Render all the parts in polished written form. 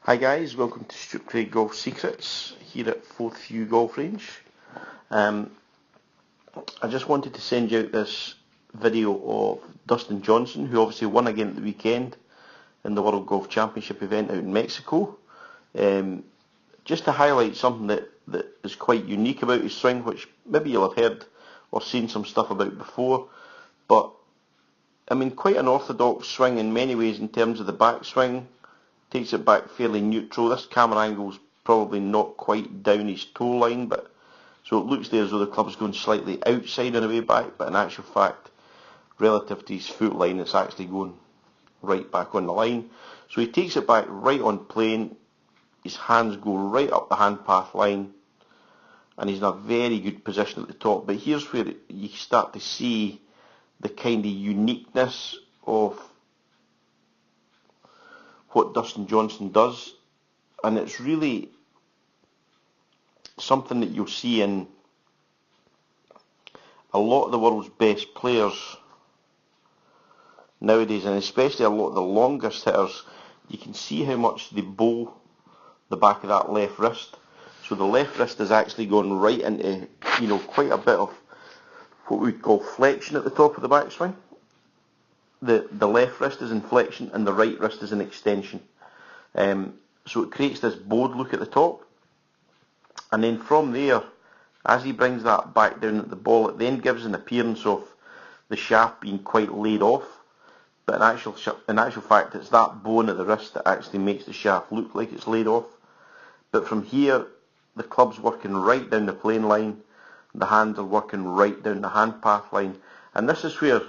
Hi guys, welcome to Stewart Craig Golf Secrets here at Fourth View Golf Range. I just wanted to send you out this video of Dustin Johnson, who obviously won again at the weekend in the World Golf Championship event out in Mexico. Just to highlight something that is quite unique about his swing, which maybe you'll have heard or seen some stuff about before, but I mean quite an orthodox swing in many ways in terms of the backswing. Takes it back fairly neutral. This camera angle's probably not quite down his toe line, but so it looks there as though the club's going slightly outside on the way back, but in actual fact, relative to his foot line, it's actually going right back on the line. So he takes it back right on plane, his hands go right up the hand path line, and he's in a very good position at the top. But here's where you start to see the kind of uniqueness of what Dustin Johnson does, and it's really something that you'll see in a lot of the world's best players nowadays, and especially a lot of the longest hitters. You can see how much they bowl the back of that left wrist. So the left wrist is actually going right into, quite a bit of what we would call flexion at the top of the backswing. The left wrist is in flexion and the right wrist is in extension. So it creates this bowed look at the top. And then from there, as he brings that back down at the ball, it then gives an appearance of the shaft being quite laid off. But in actual fact, it's that bone at the wrist that actually makes the shaft look like it's laid off. But from here, the club's working right down the plane line. The hands are working right down the hand path line. And this is where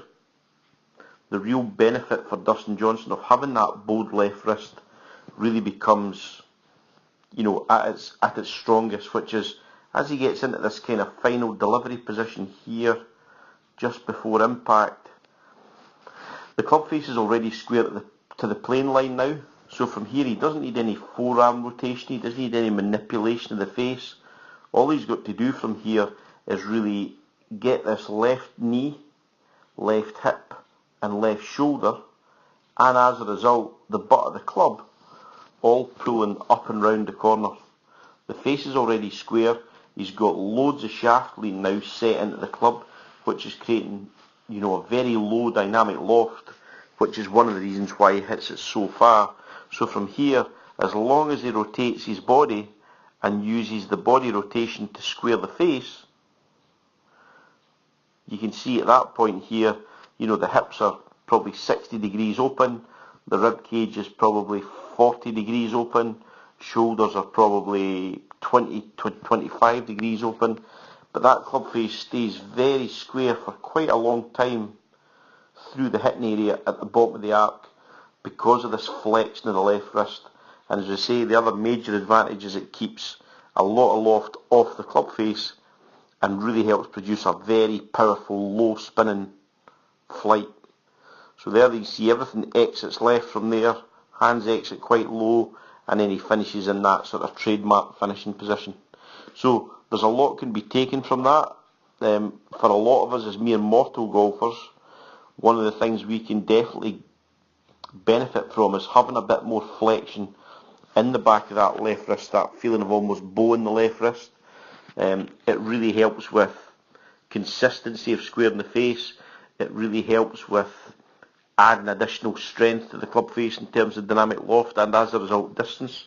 the real benefit for Dustin Johnson of having that bowed left wrist really becomes, at its strongest, which is as he gets into this kind of final delivery position here, just before impact. The club face is already square to the plane line now, so from here he doesn't need any forearm rotation, he doesn't need any manipulation of the face. All he's got to do from here is really get this left knee, left hip, and left shoulder, and as a result the butt of the club all pulling up and round the corner. The face is already square, he's got loads of shaft lean now set into the club, which is creating a very low dynamic loft, which is one of the reasons why he hits it so far. So from here, as long as he rotates his body and uses the body rotation to square the face, you can see at that point here, the hips are probably 60 degrees open, the rib cage is probably 40 degrees open, shoulders are probably 20 to 25 degrees open, but that club face stays very square for quite a long time through the hitting area at the bottom of the arc because of this flexion of the left wrist. And as I say, the other major advantage is it keeps a lot of loft off the club face and really helps produce a very powerful low spinning flight. So there you see everything exits left from there, hands exit quite low, and then he finishes in that sort of trademark finishing position. So there's a lot can be taken from that. For a lot of us as mere mortal golfers, one of the things we can definitely benefit from is having a bit more flexion in the back of that left wrist, that feeling of almost bow in the left wrist. It really helps with consistency of squaring the face. It really helps with adding additional strength to the club face in terms of dynamic loft and as a result distance.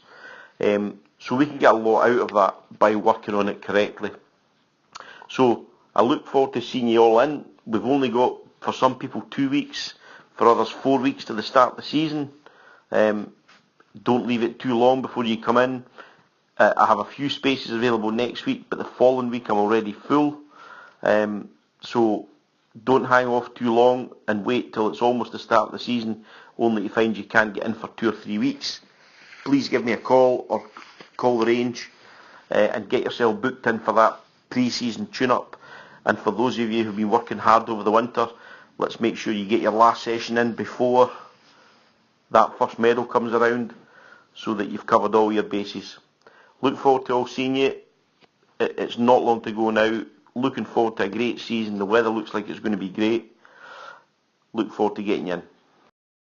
So we can get a lot out of that by working on it correctly. So I look forward to seeing you all in. We've only got, for some people, 2 weeks, for others 4 weeks to the start of the season. Don't leave it too long before you come in. I have a few spaces available next week, but the following week I'm already full. So don't hang off too long and wait till it's almost the start of the season only to find you can't get in for 2 or 3 weeks. Please give me a call or call the range and get yourself booked in for that pre-season tune-up. And for those of you who've been working hard over the winter, let's make sure you get your last session in before that first medal comes around so that you've covered all your bases. Look forward to all seeing you. It's not long to go now. Looking forward to a great season. The weather looks like it's going to be great. Look forward to getting you in.